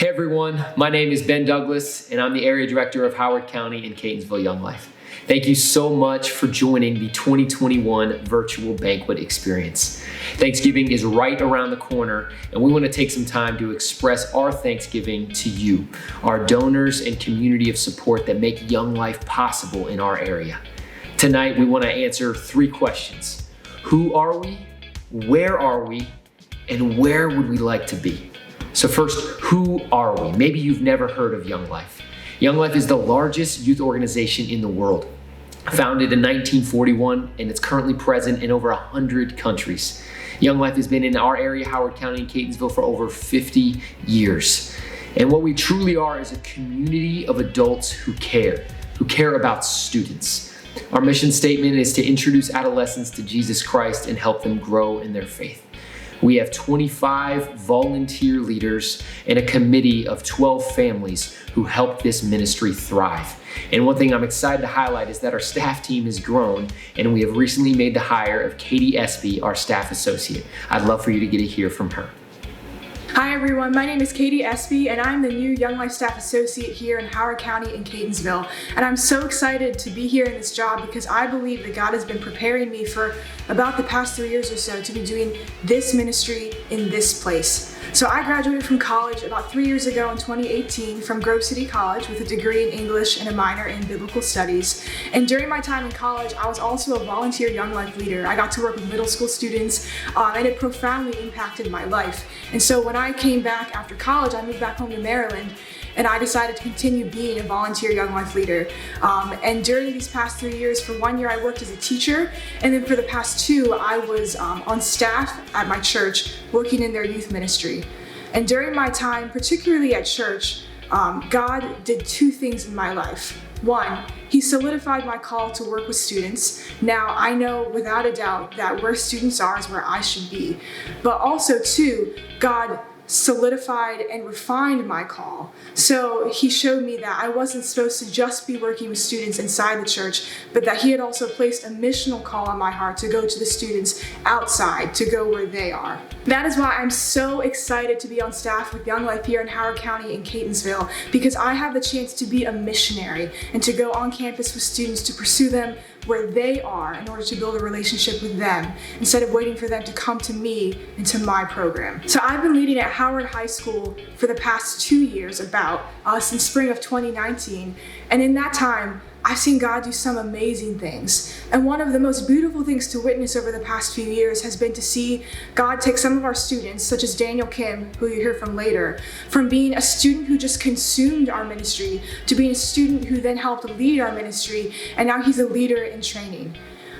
Hey everyone, my name is Ben Douglas and I'm the Area Director of Howard County and Catonsville Young Life. Thank you so much for joining the 2021 virtual banquet experience. Thanksgiving is right around the corner and we want to take some time to express our Thanksgiving to you, our donors and community of support that make Young Life possible in our area. Tonight we want to answer 3 questions. Who are we? Where are we? And where would we like to be? So first, who are we? Maybe you've never heard of Young Life. Young Life is the largest youth organization in the world. Founded in 1941, and it's currently present in over 100 countries. Young Life has been in our area, Howard County and Catonsville, for over 50 years. And what we truly are is a community of adults who care about students. Our mission statement is to introduce adolescents to Jesus Christ and help them grow in their faith. We have 25 volunteer leaders and a committee of 12 families who help this ministry thrive. And one thing I'm excited to highlight is that our staff team has grown and we have recently made the hire of Katie Espy, our staff associate. I'd love for you to get to hear from her. Hi everyone, my name is Katie Espy and I'm the new Young Life Staff Associate here in Howard County and Catonsville. And I'm so excited to be here in this job because I believe that God has been preparing me for about the past 3 years or so to be doing this ministry in this place. So I graduated from college about 3 years ago in 2018 from Grove City College with a degree in English and a minor in Biblical Studies. And during my time in college, I was also a volunteer Young Life leader. I got to work with middle school students and it profoundly impacted my life. And so when I came back after college, I moved back home to Maryland and I decided to continue being a volunteer Young Life leader. And during these past 3 years, for 1 year I worked as a teacher, and then for the past 2, I was on staff at my church working in their youth ministry. And during my time, particularly at church, God did 2 things in my life. 1, He solidified my call to work with students. Now I know without a doubt that where students are is where I should be. But also 2, God solidified and refined my call. So He showed me that I wasn't supposed to just be working with students inside the church, but that He had also placed a missional call on my heart to go to the students outside, to go where they are. That is why I'm so excited to be on staff with Young Life here in Howard County and Catonsville, because I have the chance to be a missionary and to go on campus with students to pursue them where they are in order to build a relationship with them instead of waiting for them to come to me and to my program. So I've been leading at Howard High School for the past 2 years since spring of 2019, and in that time I've seen God do some amazing things. And one of the most beautiful things to witness over the past few years has been to see God take some of our students, such as Daniel Kim, who you hear from later, from being a student who just consumed our ministry to being a student who then helped lead our ministry, and now he's a leader in training.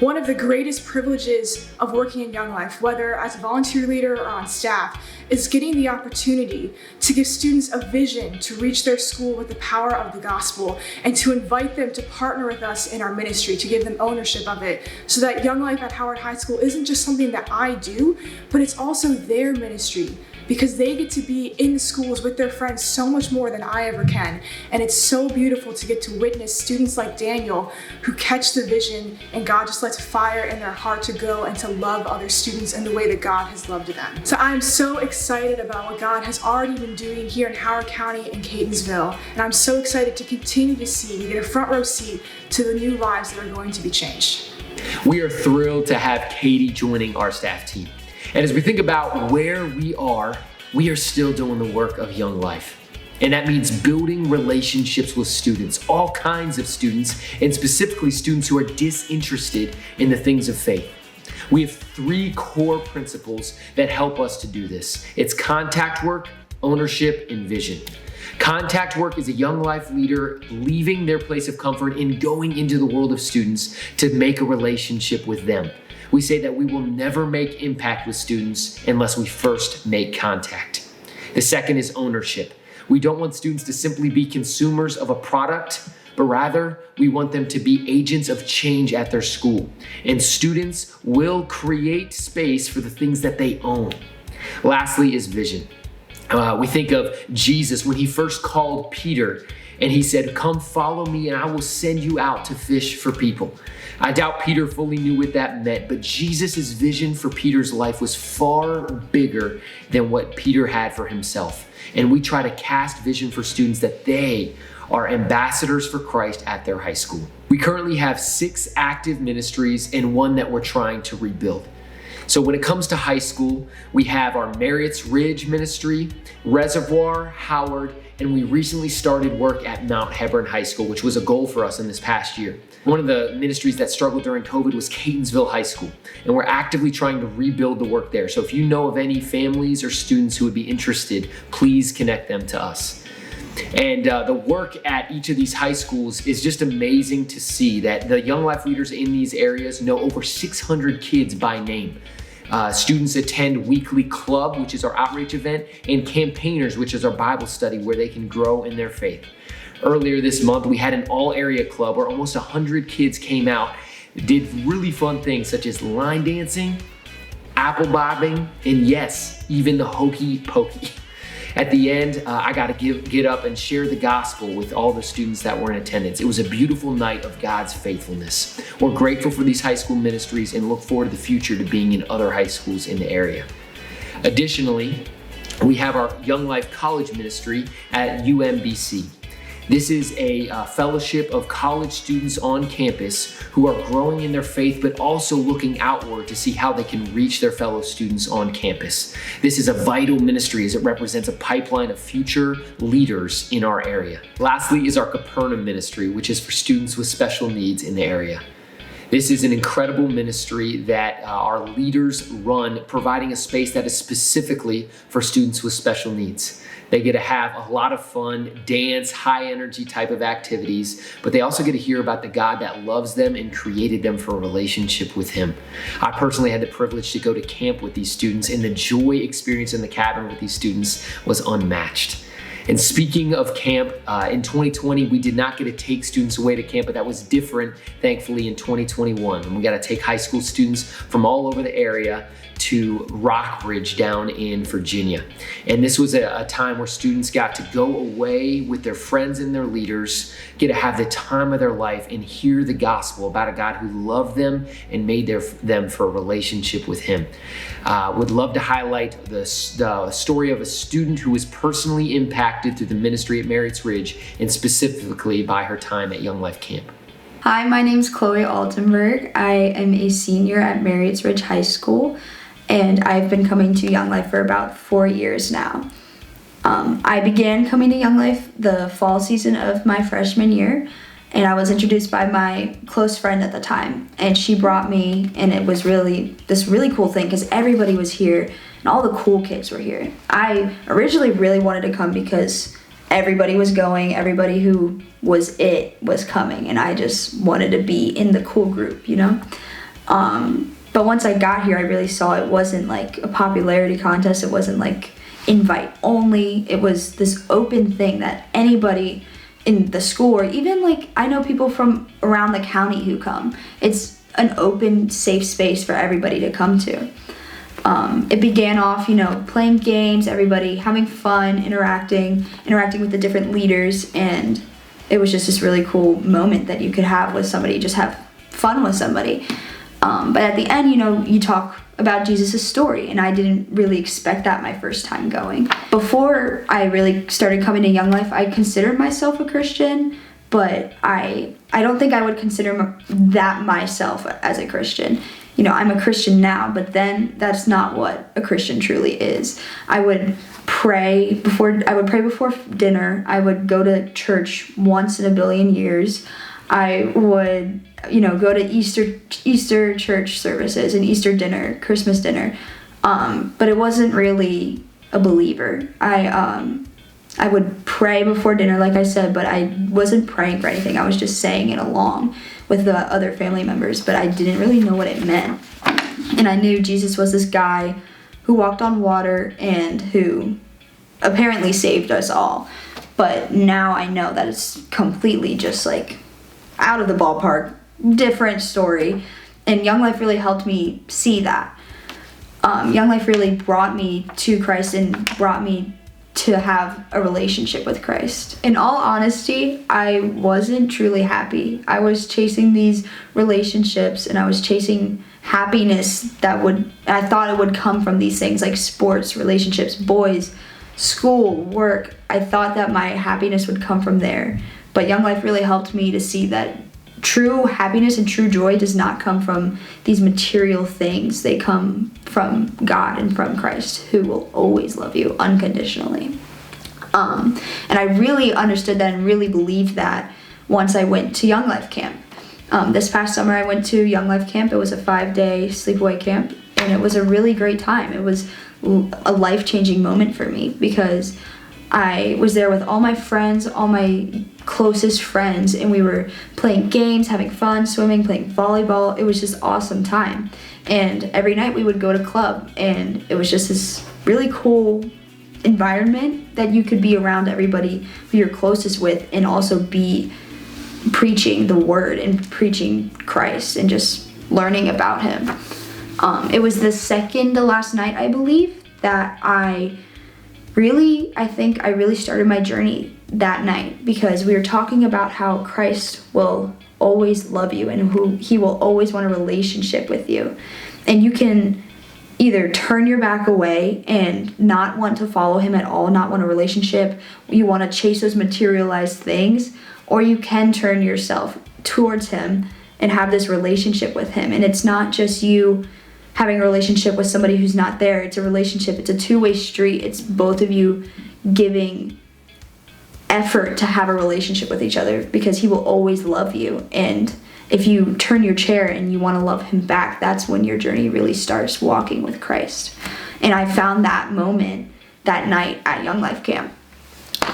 One of the greatest privileges of working in Young Life, whether as a volunteer leader or on staff, is getting the opportunity to give students a vision to reach their school with the power of the gospel and to invite them to partner with us in our ministry, to give them ownership of it, so that Young Life at Howard High School isn't just something that I do, but it's also their ministry, because they get to be in the schools with their friends so much more than I ever can. And it's so beautiful to get to witness students like Daniel who catch the vision and God just lets fire in their heart to go and to love other students in the way that God has loved them. So I'm so excited about what God has already been doing here in Howard County and Catonsville. And I'm so excited to continue to get a front row seat to the new lives that are going to be changed. We are thrilled to have Katie joining our staff team. And as we think about where we are still doing the work of Young Life. And that means building relationships with students, all kinds of students, and specifically students who are disinterested in the things of faith. We have 3 core principles that help us to do this. It's contact work, ownership, and vision. Contact work is a Young Life leader leaving their place of comfort and going into the world of students to make a relationship with them. We say that we will never make impact with students unless we first make contact. The second is ownership. We don't want students to simply be consumers of a product, but rather we want them to be agents of change at their school. And students will create space for the things that they own. Lastly is vision. We think of Jesus when he first called Peter and he said, "Come follow me and I will send you out to fish for people." I doubt Peter fully knew what that meant, but Jesus' vision for Peter's life was far bigger than what Peter had for himself. And we try to cast vision for students that they are ambassadors for Christ at their high school. We currently have 6 active ministries and 1 that we're trying to rebuild. So when it comes to high school, we have our Marriott's Ridge ministry, Reservoir, Howard, and we recently started work at Mount Hebron High School, which was a goal for us in this past year. One of the ministries that struggled during COVID was Catonsville High School, and we're actively trying to rebuild the work there. So if you know of any families or students who would be interested, please connect them to us. And the work at each of these high schools is just amazing to see that the Young Life leaders in these areas know over 600 kids by name. Students attend weekly club, which is our outreach event, and campaigners, which is our Bible study where they can grow in their faith. Earlier this month, we had an all-area club where almost 100 kids came out, did really fun things such as line dancing, apple bobbing, and yes, even the hokey pokey. At the end, I got to get up and share the gospel with all the students that were in attendance. It was a beautiful night of God's faithfulness. We're grateful for these high school ministries and look forward to the future to being in other high schools in the area. Additionally, we have our Young Life College ministry at UMBC. This is a fellowship of college students on campus who are growing in their faith, but also looking outward to see how they can reach their fellow students on campus. This is a vital ministry as it represents a pipeline of future leaders in our area. Lastly is our Capernaum ministry, which is for students with special needs in the area. This is an incredible ministry that our leaders run, providing a space that is specifically for students with special needs. They get to have a lot of fun, dance, high energy type of activities, but they also get to hear about the God that loves them and created them for a relationship with Him. I personally had the privilege to go to camp with these students, and the joy experience in the cabin with these students was unmatched. And speaking of camp, in 2020, we did not get to take students away to camp, but that was different, thankfully, in 2021. And we got to take high school students from all over the area to Rockbridge down in Virginia. And this was a time where students got to go away with their friends and their leaders, get to have the time of their life and hear the gospel about a God who loved them and made them for a relationship with Him. Would love to highlight the story of a student who was personally impacted through the ministry at Marriott's Ridge, and specifically by her time at Young Life Camp. Hi, my name's Chloe Altenberg. I am a senior at Marriott's Ridge High School, and I've been coming to Young Life for about 4 years now. I began coming to Young Life the fall season of my freshman year, and I was introduced by my close friend at the time, and she brought me, and it was really this really cool thing because everybody was here and all the cool kids were here. I originally really wanted to come because everybody was going, everybody who was coming, and I just wanted to be in the cool group, you know? But once I got here, I really saw it wasn't like a popularity contest. It wasn't like invite only. It was this open thing that anybody in the school, or even like I know people from around the county who come. It's an open, safe space for everybody to come to. It began off, playing games, everybody having fun, interacting with the different leaders, and it was just this really cool moment that you could have with somebody, just have fun with somebody. But at the end, you talk about Jesus' story, and I didn't really expect that my first time going. Before I really started coming to Young Life, I considered myself a Christian, but I don't think I would consider that myself as a Christian. I'm a Christian now, but then that's not what a Christian truly is. I would pray before dinner. I would go to church once in a billion years. I would, go to Easter church services and Easter dinner, Christmas dinner. But it wasn't really a believer. I would pray before dinner, like I said, but I wasn't praying for anything. I was just saying it along with the other family members, but I didn't really know what it meant. And I knew Jesus was this guy who walked on water and who apparently saved us all. But now I know that it's completely just like out of the ballpark, different story. And Young Life really helped me see that. Young Life really brought me to Christ and brought me to have a relationship with Christ. In all honesty, I wasn't truly happy. I was chasing these relationships and I was chasing happiness I thought it would come from these things like sports, relationships, boys, school, work. I thought that my happiness would come from there. But Young Life really helped me to see that true happiness and true joy does not come from these material things. They come from God and from Christ, who will always love you unconditionally. And I really understood that and really believed that once I went to Young Life camp. This past summer I went to Young Life camp. It was a 5-day sleepaway camp, and it was a really great time. It was a life-changing moment for me because I was there with all my friends, all my closest friends, and we were playing games, having fun, swimming, playing volleyball. It was just awesome time. And every night we would go to club, and it was just this really cool environment that you could be around everybody who you're closest with and also be preaching the word and preaching Christ and just learning about him. It was the second to last night, I believe, that I think I really started my journey that night, because we were talking about how Christ will always love you and he will always want a relationship with you. And you can either turn your back away and not want to follow him at all, not want a relationship, you want to chase those materialized things, or you can turn yourself towards him and have this relationship with him. And it's not just you having a relationship with somebody who's not there. It's a relationship. It's a two-way street. It's both of you giving effort to have a relationship with each other, because he will always love you. And if you turn your chair and you want to love him back, that's when your journey really starts walking with Christ. And I found that moment that night at Young Life Camp.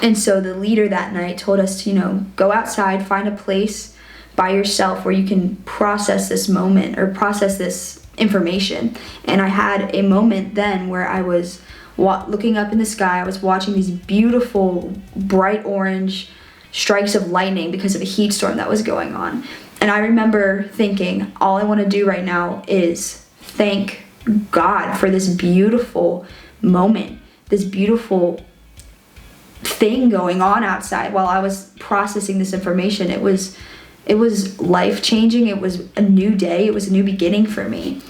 And so the leader that night told us to, go outside, find a place by yourself where you can process this moment or process this information. And I had a moment then where I was looking up in the sky. I was watching these beautiful bright orange strikes of lightning because of a heat storm that was going on. And I remember thinking, all I want to do right now is thank God for this beautiful moment, this beautiful thing going on outside while I was processing this information. It was life-changing. It was a new day. It was a new beginning for me.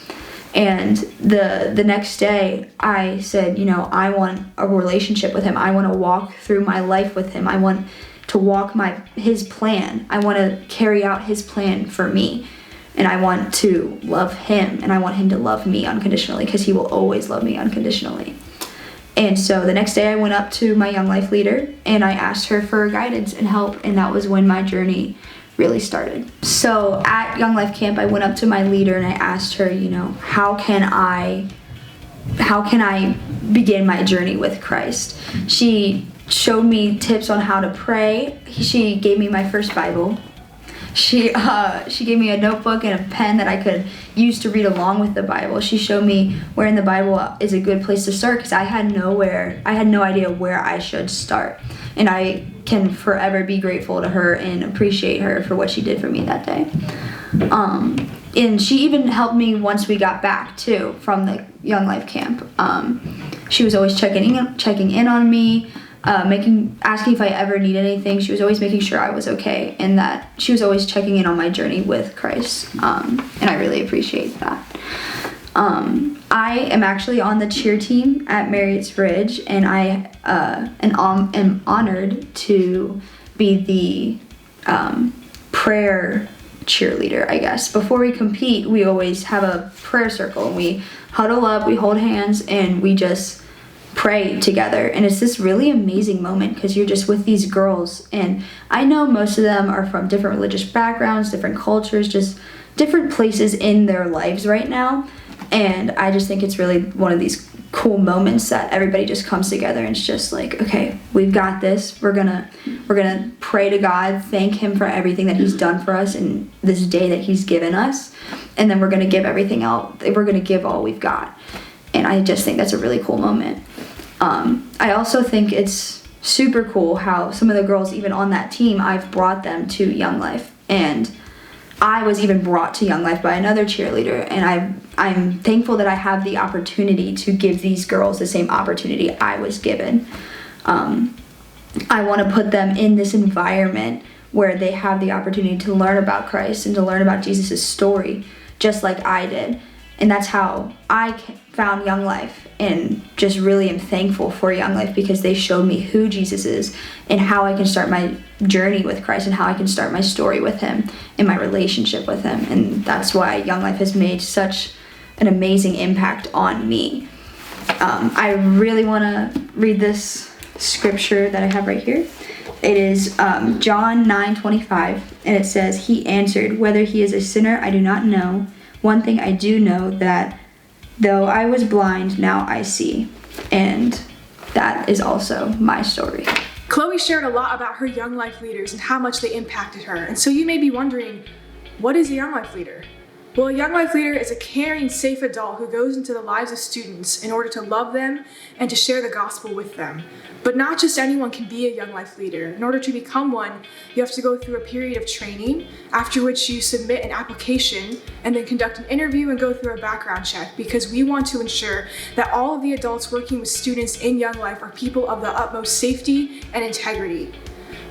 And the next day I said, I want a relationship with him. I want to walk through my life with him. I want to walk his plan. I want to carry out his plan for me. And I want to love him, and I want him to love me unconditionally, because he will always love me unconditionally. And so the next day I went up to my Young Life leader and I asked her for guidance and help, and that was when my journey really started. So at Young Life Camp, I went up to my leader and I asked her, how can I begin my journey with Christ? She showed me tips on how to pray. She gave me my first Bible. She gave me a notebook and a pen that I could use to read along with the Bible. She showed me where in the Bible is a good place to start, because I had no idea where I should start. And I can forever be grateful to her and appreciate her for what she did for me that day. And she even helped me once we got back too from the Young Life Camp. She was always checking in on me, asking if I ever needed anything. She was always making sure I was okay, and that she was always checking in on my journey with Christ. And I really appreciate that. I am actually on the cheer team at Marriott's Ridge, and I am honored to be the prayer cheerleader, I guess. Before we compete, we always have a prayer circle, and we huddle up, we hold hands, and we just pray together. And it's this really amazing moment, because you're just with these girls, and I know most of them are from different religious backgrounds, different cultures, just different places in their lives right now. And I just think it's really one of these cool moments that everybody just comes together and it's just like, okay, we've got this. We're gonna pray to God, thank him for everything that he's done for us in this day that he's given us, and then we're gonna give everything out. We're gonna give all we've got. And I just think that's a really cool moment. I also think it's super cool how some of the girls, even on that team, I've brought them to Young Life, and I was even brought to Young Life by another cheerleader, and I'm thankful that I have the opportunity to give these girls the same opportunity I was given. I want to put them in this environment where they have the opportunity to learn about Christ and to learn about Jesus' story, just like I did. And that's how I found Young Life, and just really am thankful for Young Life because they showed me who Jesus is and how I can start my journey with Christ and how I can start my story with Him and my relationship with Him. And that's why Young Life has made such an amazing impact on me. I really want to read this scripture that I have right here. It is John 9:25, and it says, "He answered, 'Whether he is a sinner, I do not know. One thing I do know, that though I was blind, now I see.'" And that is also my story. Chloe shared a lot about her Young Life leaders and how much they impacted her. And so you may be wondering, what is a Young Life leader? Well, a Young Life leader is a caring, safe adult who goes into the lives of students in order to love them and to share the gospel with them. But not just anyone can be a Young Life leader. In order to become one, you have to go through a period of training, after which you submit an application and then conduct an interview and go through a background check, because we want to ensure that all of the adults working with students in Young Life are people of the utmost safety and integrity.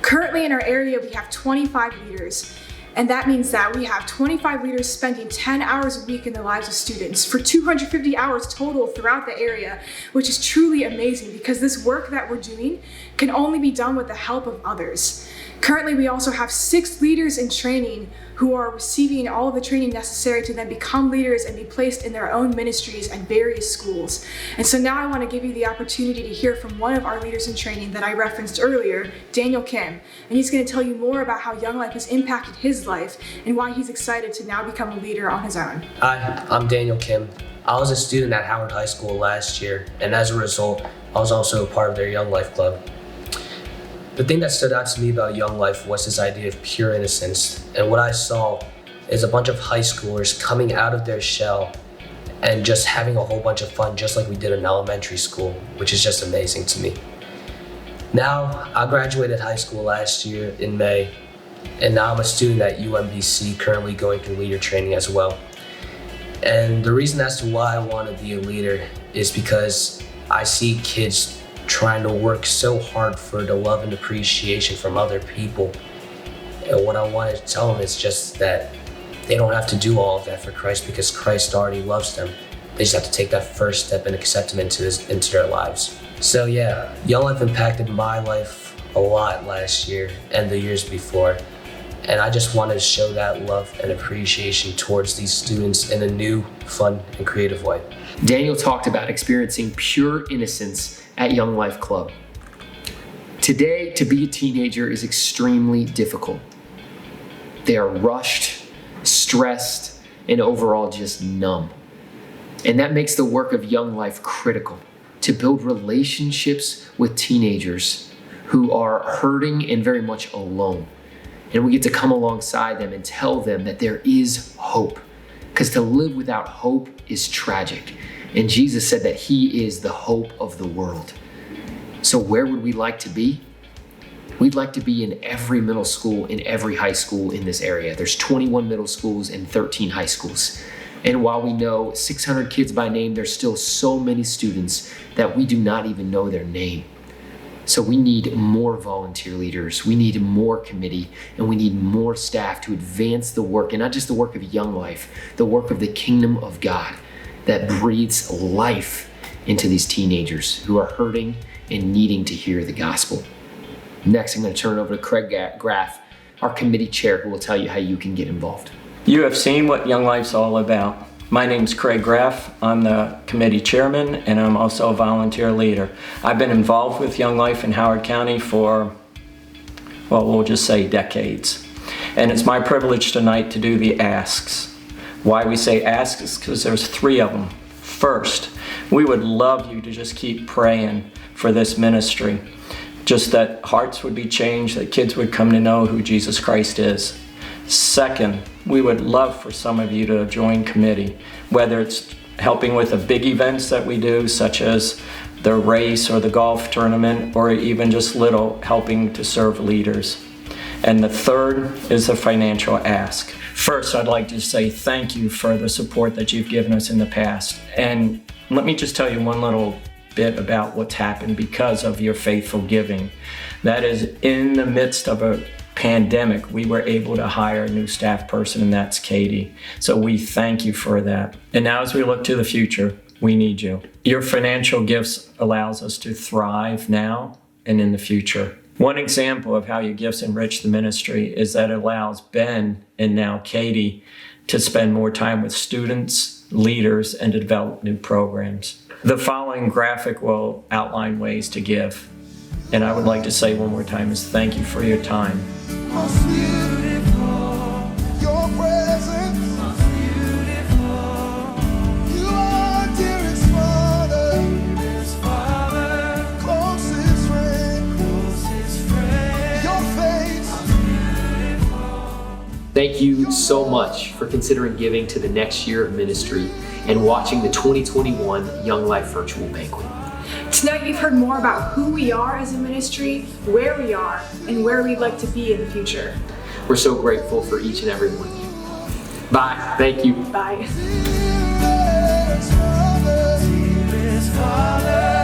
Currently in our area, we have 25 leaders. And that means that we have 25 leaders spending 10 hours a week in the lives of students for 250 hours total throughout the area, which is truly amazing because this work that we're doing can only be done with the help of others. Currently, we also have 6 leaders in training who are receiving all of the training necessary to then become leaders and be placed in their own ministries at various schools. And so now I want to give you the opportunity to hear from one of our leaders in training that I referenced earlier, Daniel Kim. And he's going to tell you more about how Young Life has impacted his life and why he's excited to now become a leader on his own. Hi, I'm Daniel Kim. I was a student at Howard High School last year, and as a result, I was also a part of their Young Life Club. The thing that stood out to me about Young Life was this idea of pure innocence. And what I saw is a bunch of high schoolers coming out of their shell and just having a whole bunch of fun, just like we did in elementary school, which is just amazing to me. Now, I graduated high school last year in May, and now I'm a student at UMBC, currently going through leader training as well. And the reason as to why I want to be a leader is because I see kids trying to work so hard for the love and appreciation from other people. And what I wanted to tell them is just that they don't have to do all of that for Christ because Christ already loves them. They just have to take that first step and accept Him into their lives. So yeah, Young Life impacted my life a lot last year and the years before. And I just wanted to show that love and appreciation towards these students in a new, fun, and creative way. Daniel talked about experiencing pure innocence at Young Life Club. Today, to be a teenager is extremely difficult. They are rushed, stressed, and overall just numb. And that makes the work of Young Life critical, to build relationships with teenagers who are hurting and very much alone. And we get to come alongside them and tell them that there is hope, because to live without hope is tragic. And Jesus said that He is the hope of the world. So where would we like to be? We'd like to be in every middle school, in every high school in this area. There's 21 middle schools and 13 high schools. And while we know 600 kids by name, there's still so many students that we do not even know their name. So we need more volunteer leaders, we need more committee, and we need more staff to advance the work, and not just the work of Young Life, the work of the kingdom of God that breathes life into these teenagers who are hurting and needing to hear the gospel. Next, I'm going to turn it over to Craig Graff, our committee chair, who will tell you how you can get involved. You have seen what Young Life's all about. My name's Craig Graff. I'm the committee chairman, and I'm also a volunteer leader. I've been involved with Young Life in Howard County for, well, we'll just say decades. And it's my privilege tonight to do the asks. Why we say asks is because there's 3 of them. First, we would love you to just keep praying for this ministry. Just that hearts would be changed, that kids would come to know who Jesus Christ is. Second, we would love for some of you to join committee, whether it's helping with the big events that we do, such as the race or the golf tournament, or even just little helping to serve leaders. And the third is the financial ask. First, I'd like to say thank you for the support that you've given us in the past. And let me just tell you one little bit about what's happened because of your faithful giving. That is, in the midst of a pandemic, we were able to hire a new staff person, and that's Katie. So we thank you for that. And now as we look to the future, we need you. Your financial gifts allows us to thrive now and in the future. One example of how your gifts enrich the ministry is that it allows Ben and now Katie to spend more time with students, leaders, and to develop new programs. The following graphic will outline ways to give. And I would like to say one more time is thank you for your time. Most beautiful, your presence. Most beautiful, you are dearest Father, closest friend, your face. Thank you so much for considering giving to the next year of ministry and watching the 2021 Young Life Virtual Banquet. Tonight you've heard more about who we are as a ministry, where we are, and where we'd like to be in the future. We're so grateful for each and every one of you. Bye. Thank you. Bye. Dearest Father,